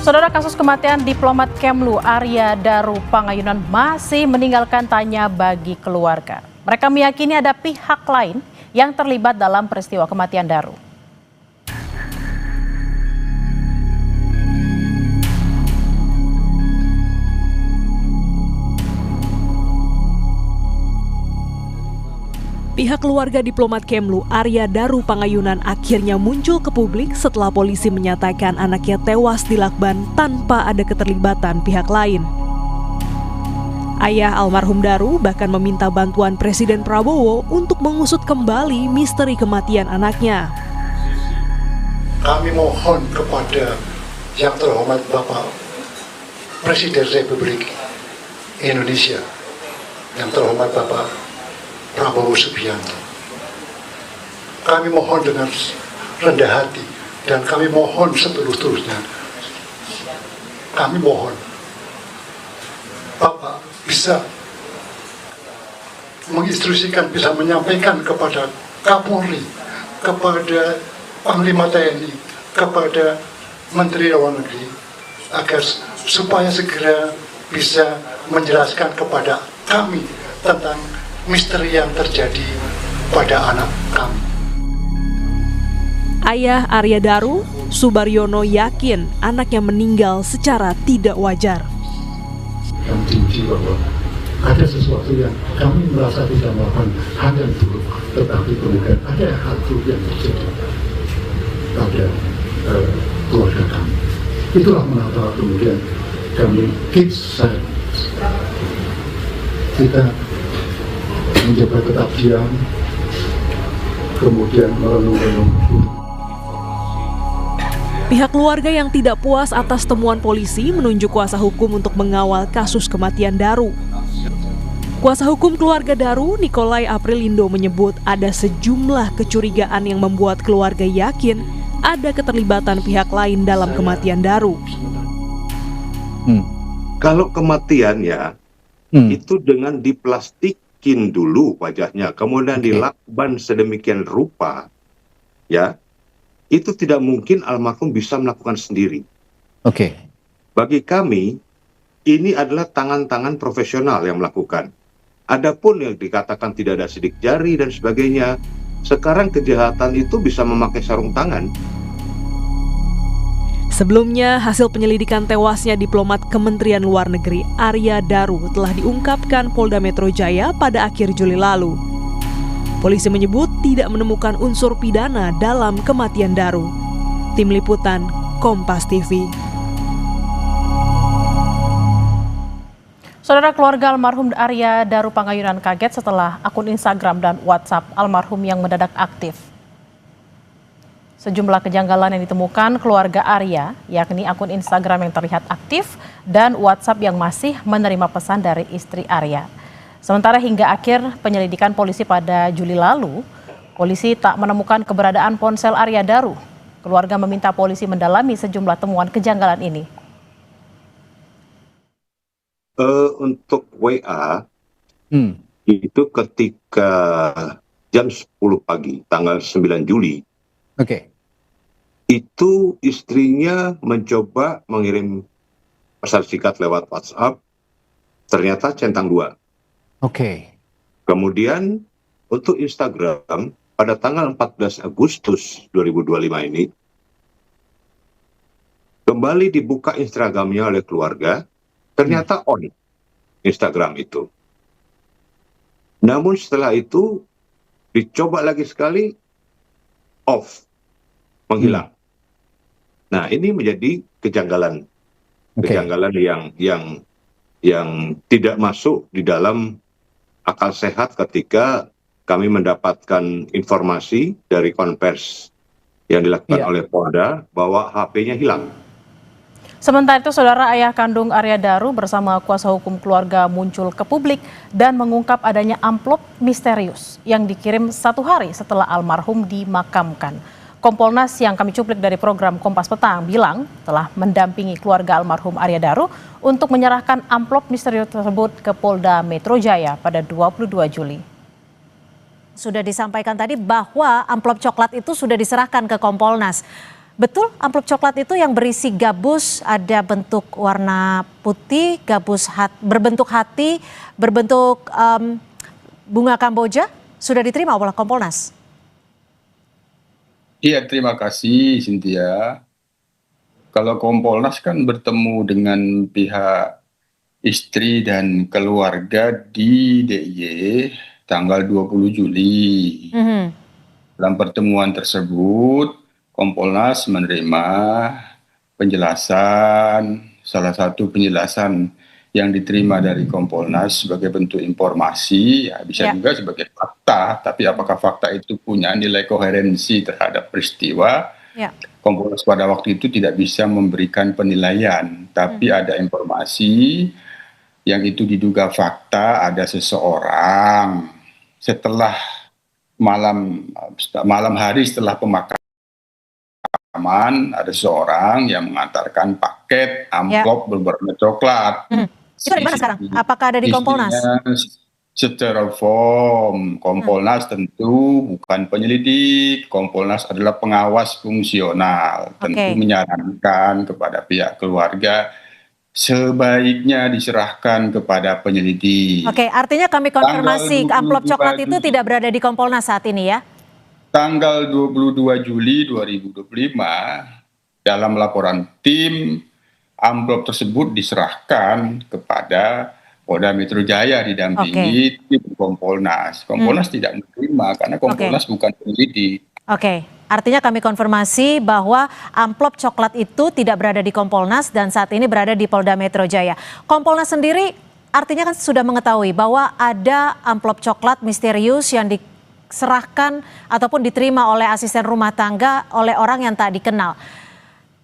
Saudara, kasus kematian diplomat Kemlu Arya Daru Pangayunan masih meninggalkan tanya bagi keluarga. Mereka meyakini ada pihak lain yang terlibat dalam peristiwa kematian Daru. Pihak keluarga diplomat Kemlu Arya Daru Pangayunan akhirnya muncul ke publik setelah polisi menyatakan anaknya tewas di Lakban tanpa ada keterlibatan pihak lain. Ayah almarhum Daru bahkan meminta bantuan Presiden Prabowo untuk mengusut kembali misteri kematian anaknya. Kami mohon kepada yang terhormat Bapak Presiden Republik Indonesia, yang terhormat Bapak Prabowo Subianto. Kami mohon dengan rendah hati dan kami mohon setulus-tulusnya. Kami mohon Bapak bisa menginstruksikan, bisa menyampaikan kepada Kapolri, kepada Panglima TNI, kepada Menteri Luar Negeri agar supaya segera bisa menjelaskan kepada kami tentang misteri yang terjadi pada anak kami. Ayah Arya Daru, Subaryono, yakin anaknya meninggal secara tidak wajar. Kami diuji bahwa ada sesuatu yang kami merasa tidak melakukan hal yang buruk, tetapi kemudian ada hal buruk yang terjadi pada keluarga kami. Itulah mengapa kemudian kami keep silent. Kita mencoba tetap diam, kemudian merenung-renung. Pihak keluarga yang tidak puas atas temuan polisi menunjuk kuasa hukum untuk mengawal kasus kematian Daru. Kuasa hukum keluarga Daru, Nikolai Aprilindo, menyebut ada sejumlah kecurigaan yang membuat keluarga yakin ada keterlibatan pihak lain dalam kematian Daru. Kalau kematian ya, itu dengan diplastikin dulu wajahnya, kemudian dilakban sedemikian rupa, ya, itu tidak mungkin almarhum bisa melakukan sendiri. Bagi kami, ini adalah tangan-tangan profesional yang melakukan. Adapun yang dikatakan tidak ada sidik jari dan sebagainya, sekarang kejahatan itu bisa memakai sarung tangan. Sebelumnya, hasil penyelidikan tewasnya diplomat Kementerian Luar Negeri Arya Daru telah diungkapkan Polda Metro Jaya pada akhir Juli lalu. Polisi menyebut tidak menemukan unsur pidana dalam kematian Daru. Tim Liputan, Kompas TV. Saudara, keluarga almarhum Arya Daru Pangayunan kaget setelah akun Instagram dan WhatsApp almarhum yang mendadak aktif. Sejumlah kejanggalan yang ditemukan keluarga Arya, yakni akun Instagram yang terlihat aktif dan WhatsApp yang masih menerima pesan dari istri Arya. Sementara hingga akhir penyelidikan polisi pada Juli lalu, polisi tak menemukan keberadaan ponsel Arya Daru. Keluarga meminta polisi mendalami sejumlah temuan kejanggalan ini. Untuk WA, itu ketika jam 10 pagi, tanggal 9 Juli, itu istrinya mencoba mengirim pesan singkat lewat WhatsApp, ternyata centang 2. Kemudian untuk Instagram pada tanggal 14 Agustus 2025 ini, kembali dibuka Instagramnya oleh keluarga, ternyata on Instagram itu. Namun setelah itu dicoba lagi sekali, off, menghilang. Nah, ini menjadi kejanggalan yang tidak masuk di dalam akal sehat ketika kami mendapatkan informasi dari konvers yang dilakukan oleh Polda bahwa HP-nya hilang. Sementara itu, saudara, ayah kandung Arya Daru bersama kuasa hukum keluarga muncul ke publik dan mengungkap adanya amplop misterius yang dikirim 1 hari setelah almarhum dimakamkan. Kompolnas yang kami cuplik dari program Kompas Petang bilang telah mendampingi keluarga almarhum Arya Daru untuk menyerahkan amplop misterius tersebut ke Polda Metro Jaya pada 22 Juli. Sudah disampaikan tadi bahwa amplop coklat itu sudah diserahkan ke Kompolnas. Betul, amplop coklat itu yang berisi gabus, ada bentuk warna putih, berbentuk hati, berbentuk bunga Kamboja, sudah diterima oleh Kompolnas? Iya, terima kasih Cynthia. Kalau Kompolnas kan bertemu dengan pihak istri dan keluarga di DIY tanggal 20 Juli. Dalam pertemuan tersebut, Kompolnas menerima penjelasan, salah satu penjelasan yang diterima dari Kompolnas sebagai bentuk informasi, ya bisa juga sebagai fakta, tapi apakah fakta itu punya nilai koherensi terhadap peristiwa? Kompolnas pada waktu itu tidak bisa memberikan penilaian, tapi ada informasi yang itu diduga fakta, ada seseorang setelah malam hari setelah pemakaman, ada seseorang yang mengantarkan paket amplop berwarna coklat. Itu di mana sekarang? Apakah ada di Kompolnas? Styrofoam. Kompolnas tentu bukan penyelidik, Kompolnas adalah pengawas fungsional. Tentu menyarankan kepada pihak keluarga sebaiknya diserahkan kepada penyelidik. Oke, artinya kami konfirmasi amplop coklat itu tidak berada di Kompolnas saat ini ya? Tanggal 22 Juli 2025, dalam laporan tim, amplop tersebut diserahkan kepada Polda Metro Jaya didampingi tim Kompolnas. Kompolnas tidak menerima karena Kompolnas bukan penyelidik. Oke, artinya kami konfirmasi bahwa amplop coklat itu tidak berada di Kompolnas dan saat ini berada di Polda Metro Jaya. Kompolnas sendiri artinya kan sudah mengetahui bahwa ada amplop coklat misterius yang diserahkan ataupun diterima oleh asisten rumah tangga oleh orang yang tak dikenal.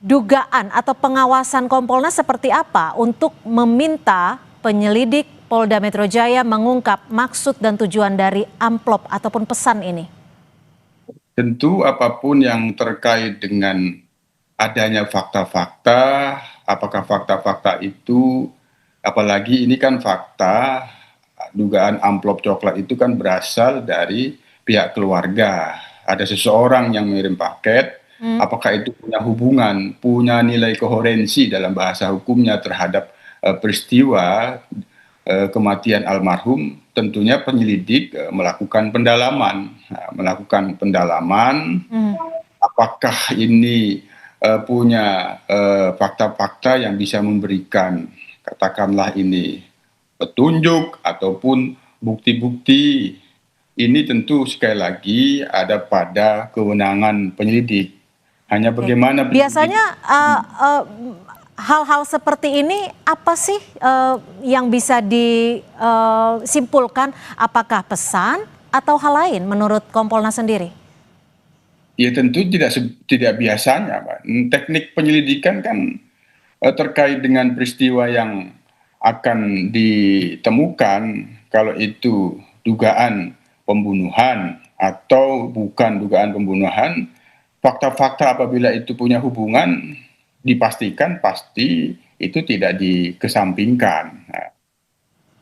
Dugaan atau pengawasan Kompolnas seperti apa untuk meminta penyelidik Polda Metro Jaya mengungkap maksud dan tujuan dari amplop ataupun pesan ini? Tentu apapun yang terkait dengan adanya fakta-fakta, apakah fakta-fakta itu, apalagi ini kan fakta, dugaan amplop coklat itu kan berasal dari pihak keluarga. Ada seseorang yang mengirim paket, apakah itu punya hubungan, punya nilai koherensi dalam bahasa hukumnya terhadap peristiwa kematian almarhum, tentunya penyelidik melakukan pendalaman. Apakah ini punya fakta-fakta yang bisa memberikan, katakanlah ini, petunjuk ataupun bukti-bukti. Ini tentu sekali lagi ada pada kewenangan penyelidik. Hanya bagaimana biasanya hal-hal seperti ini apa sih yang bisa disimpulkan, apakah pesan atau hal lain menurut Kompolnas sendiri? Ya tentu tidak biasanya, Pak. Teknik penyelidikan kan terkait dengan peristiwa yang akan ditemukan, kalau itu dugaan pembunuhan atau bukan dugaan pembunuhan, fakta-fakta apabila itu punya hubungan dipastikan pasti itu tidak dikesampingkan. Nah,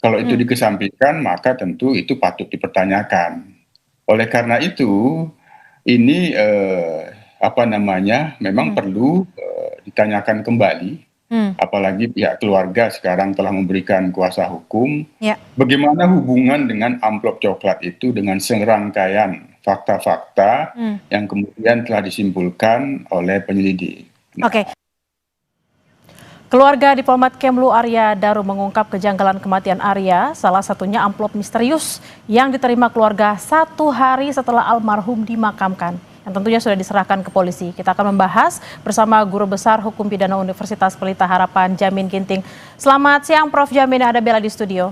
kalau itu dikesampingkan maka tentu itu patut dipertanyakan. Oleh karena itu ini memang perlu ditanyakan kembali. Apalagi pihak keluarga sekarang telah memberikan kuasa hukum. Bagaimana hubungan dengan amplop coklat itu dengan serangkaian fakta-fakta yang kemudian telah disimpulkan oleh penyelidik. Keluarga diplomat Kemlu Arya Daru mengungkap kejanggalan kematian Arya, salah satunya amplop misterius yang diterima keluarga 1 hari setelah almarhum dimakamkan, yang tentunya sudah diserahkan ke polisi. Kita akan membahas bersama Guru Besar Hukum Pidana Universitas Pelita Harapan, Jamin Ginting. Selamat siang Prof. Jamin, ada Bella di studio.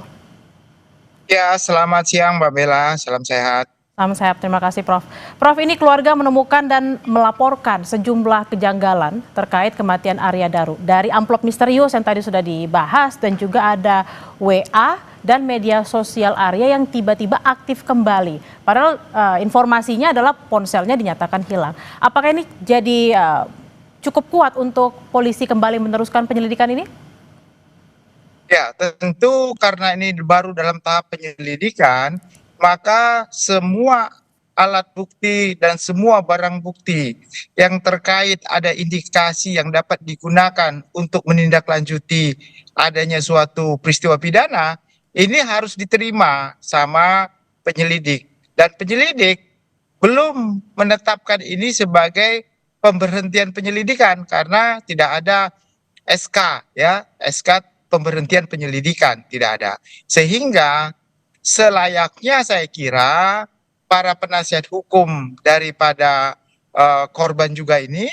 Ya, selamat siang Mbak Bella, salam sehat. Salam sehat, terima kasih Prof. Prof, ini keluarga menemukan dan melaporkan sejumlah kejanggalan terkait kematian Arya Daru. Dari amplop misterius yang tadi sudah dibahas dan juga ada WA dan media sosial Arya yang tiba-tiba aktif kembali. Padahal informasinya adalah ponselnya dinyatakan hilang. Apakah ini jadi cukup kuat untuk polisi kembali meneruskan penyelidikan ini? Ya, tentu karena ini baru dalam tahap penyelidikan, maka semua alat bukti dan semua barang bukti yang terkait ada indikasi yang dapat digunakan untuk menindaklanjuti adanya suatu peristiwa pidana, ini harus diterima sama penyelidik. Dan penyelidik belum menetapkan ini sebagai pemberhentian penyelidikan karena tidak ada SK, ya, SK pemberhentian penyelidikan tidak ada. Sehingga selayaknya saya kira para penasihat hukum daripada korban juga ini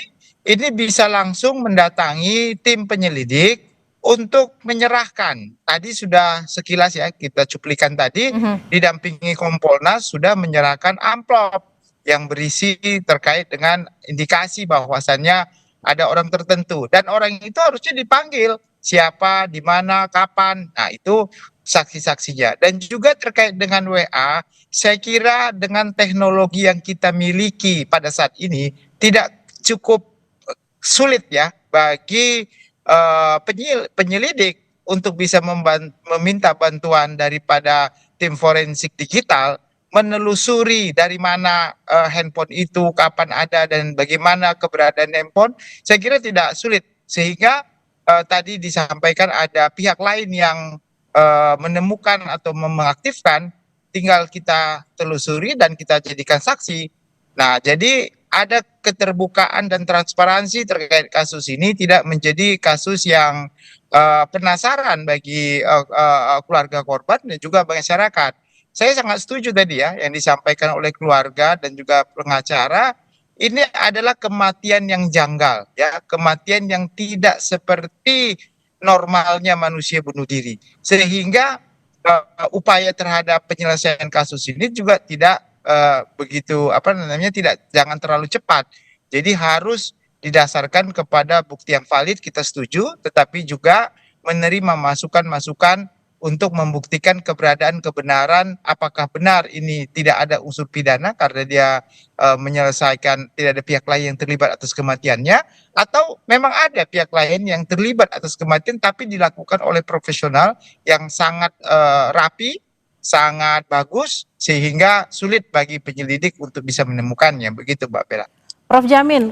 bisa langsung mendatangi tim penyelidik untuk menyerahkan. Tadi sudah sekilas ya kita cuplikan tadi, didampingi Kompolnas sudah menyerahkan amplop yang berisi terkait dengan indikasi bahwasannya ada orang tertentu dan orang itu harusnya dipanggil siapa, di mana, kapan. Nah, itu saksi-saksinya. Dan juga terkait dengan WA, saya kira dengan teknologi yang kita miliki pada saat ini tidak cukup sulit ya bagi penyelidik untuk bisa meminta bantuan daripada tim forensik digital menelusuri dari mana handphone itu, kapan ada, dan bagaimana keberadaan handphone. Saya kira tidak sulit. Sehingga tadi disampaikan ada pihak lain yang menemukan atau mengaktifkan, tinggal kita telusuri dan kita jadikan saksi. Nah, jadi ada keterbukaan dan transparansi terkait kasus ini, tidak menjadi kasus yang penasaran bagi keluarga korban dan juga masyarakat. Saya sangat setuju tadi ya yang disampaikan oleh keluarga dan juga pengacara. Ini adalah kematian yang janggal, ya, kematian yang tidak seperti normalnya manusia bunuh diri, sehingga upaya terhadap penyelesaian kasus ini juga tidak begitu jangan terlalu cepat. Jadi harus didasarkan kepada bukti yang valid, kita setuju, tetapi juga menerima masukan-masukan untuk membuktikan kebenaran apakah benar ini tidak ada unsur pidana karena dia menyelesaikan, tidak ada pihak lain yang terlibat atas kematiannya, atau memang ada pihak lain yang terlibat atas kematian tapi dilakukan oleh profesional yang sangat rapi, sangat bagus, sehingga sulit bagi penyelidik untuk bisa menemukannya. Begitu Mbak Bella. Prof Jamin,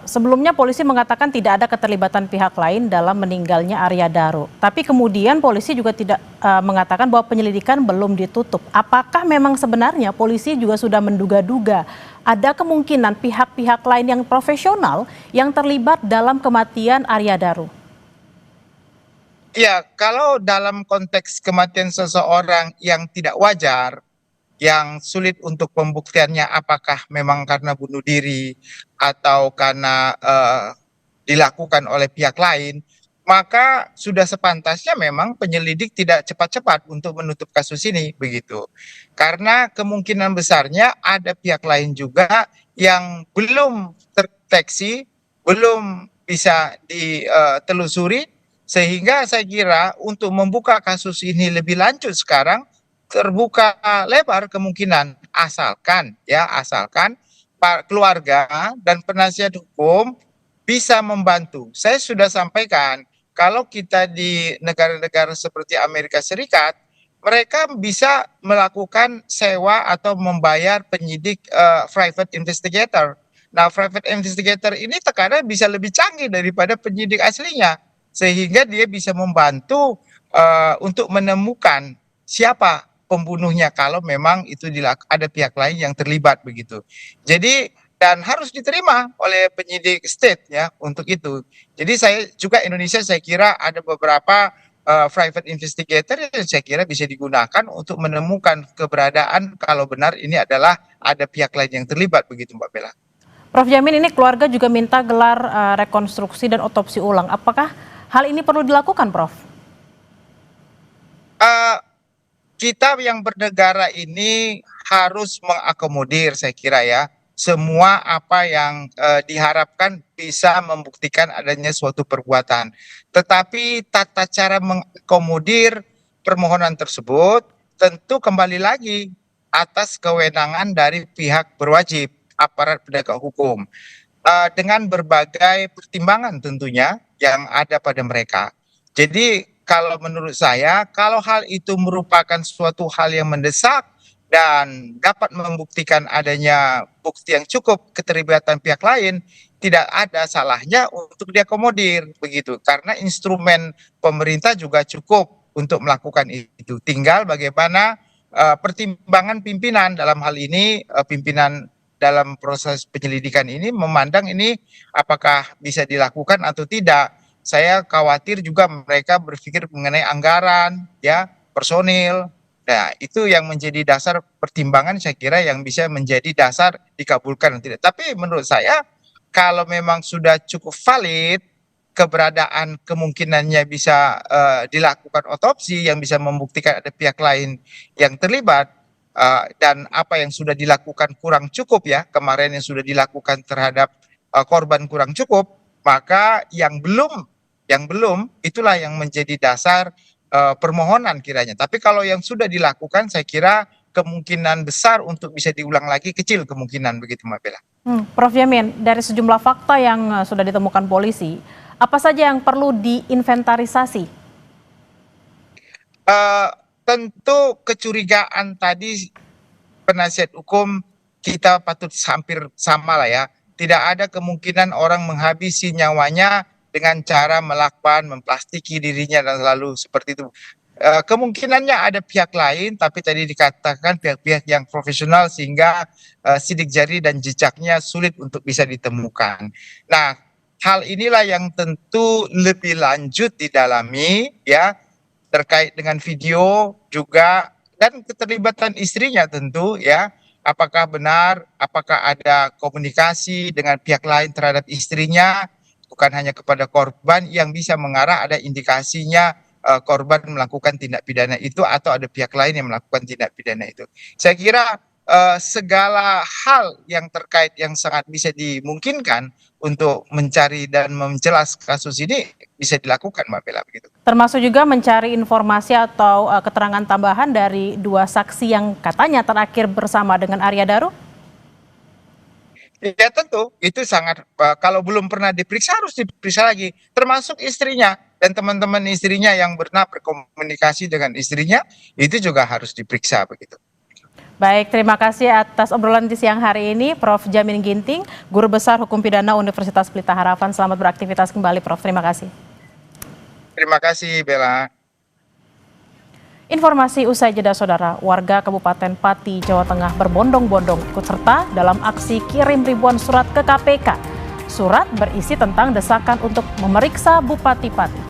sebelumnya polisi mengatakan tidak ada keterlibatan pihak lain dalam meninggalnya Arya Daru. Tapi kemudian polisi juga tidak mengatakan bahwa penyelidikan belum ditutup. Apakah memang sebenarnya polisi juga sudah menduga-duga ada kemungkinan pihak-pihak lain yang profesional yang terlibat dalam kematian Arya Daru? Ya, kalau dalam konteks kematian seseorang yang tidak wajar, yang sulit untuk pembuktiannya apakah memang karena bunuh diri atau karena dilakukan oleh pihak lain, maka sudah sepantasnya memang penyelidik tidak cepat-cepat untuk menutup kasus ini, begitu. Karena kemungkinan besarnya ada pihak lain juga yang belum terdeteksi, belum bisa ditelusuri, sehingga saya kira untuk membuka kasus ini lebih lanjut sekarang terbuka lebar kemungkinan asalkan keluarga dan penasihat hukum bisa membantu. Saya sudah sampaikan kalau kita di negara-negara seperti Amerika Serikat, mereka bisa melakukan sewa atau membayar penyidik private investigator. Nah, private investigator ini terkadang bisa lebih canggih daripada penyidik aslinya, sehingga dia bisa membantu untuk menemukan siapa pembunuhnya kalau memang itu ada pihak lain yang terlibat, begitu. Jadi dan harus diterima oleh penyidik state ya untuk itu. Jadi Indonesia saya kira ada beberapa private investigator yang saya kira bisa digunakan untuk menemukan keberadaan kalau benar ini adalah ada pihak lain yang terlibat, begitu Mbak Bella. Prof Jamin, ini keluarga juga minta gelar rekonstruksi dan otopsi ulang. Apakah hal ini perlu dilakukan, Prof? Kita yang bernegara ini harus mengakomodir, saya kira ya, semua apa yang diharapkan bisa membuktikan adanya suatu perbuatan. Tetapi tata cara mengakomodir permohonan tersebut tentu kembali lagi atas kewenangan dari pihak berwajib, aparat penegak hukum, dengan berbagai pertimbangan tentunya yang ada pada mereka. Jadi kalau menurut saya, kalau hal itu merupakan suatu hal yang mendesak, dan dapat membuktikan adanya bukti yang cukup keterlibatan pihak lain, tidak ada salahnya untuk diakomodir begitu. Karena instrumen pemerintah juga cukup untuk melakukan itu. Tinggal bagaimana pertimbangan pimpinan dalam hal ini, pimpinan dalam proses penyelidikan ini memandang ini apakah bisa dilakukan atau tidak. Saya khawatir juga mereka berpikir mengenai anggaran, ya, personil. Nah, itu yang menjadi dasar pertimbangan saya kira yang bisa menjadi dasar dikabulkan atau tidak. Tapi menurut saya kalau memang sudah cukup valid keberadaan kemungkinannya bisa dilakukan otopsi yang bisa membuktikan ada pihak lain yang terlibat, dan apa yang sudah dilakukan kurang cukup ya, kemarin yang sudah dilakukan terhadap korban kurang cukup, maka yang belum itulah yang menjadi dasar permohonan kiranya. Tapi kalau yang sudah dilakukan saya kira kemungkinan besar untuk bisa diulang lagi kecil kemungkinan begitu Mbak Bella. Prof Jamin, dari sejumlah fakta yang sudah ditemukan polisi, apa saja yang perlu diinventarisasi? Tentu kecurigaan tadi penasihat hukum kita patut hampir sama lah ya. Tidak ada kemungkinan orang menghabisi nyawanya dengan cara melakban, memplastiki dirinya dan selalu seperti itu. Kemungkinannya ada pihak lain, tapi tadi dikatakan pihak-pihak yang profesional sehingga sidik jari dan jejaknya sulit untuk bisa ditemukan. Nah, hal inilah yang tentu lebih lanjut didalami ya, terkait dengan video juga dan keterlibatan istrinya tentu ya. Apakah benar, apakah ada komunikasi dengan pihak lain terhadap istrinya, bukan hanya kepada korban yang bisa mengarah ada indikasinya korban melakukan tindak pidana itu atau ada pihak lain yang melakukan tindak pidana itu. Saya kira segala hal yang terkait yang sangat bisa dimungkinkan untuk mencari dan menjelas kasus ini bisa dilakukan Mbak Bella begitu. Termasuk juga mencari informasi atau keterangan tambahan dari dua saksi yang katanya terakhir bersama dengan Arya Daru? Ya tentu, itu sangat, kalau belum pernah diperiksa harus diperiksa lagi, termasuk istrinya dan teman-teman istrinya yang pernah berkomunikasi dengan istrinya, itu juga harus diperiksa begitu. Baik, terima kasih atas obrolan di siang hari ini, Prof Jamin Ginting, Guru Besar Hukum Pidana Universitas Pelita Harapan. Selamat beraktivitas kembali, Prof. Terima kasih. Terima kasih, Bella. Informasi usai jeda saudara, warga Kabupaten Pati, Jawa Tengah berbondong-bondong ikut serta dalam aksi kirim ribuan surat ke KPK. Surat berisi tentang desakan untuk memeriksa Bupati Pati.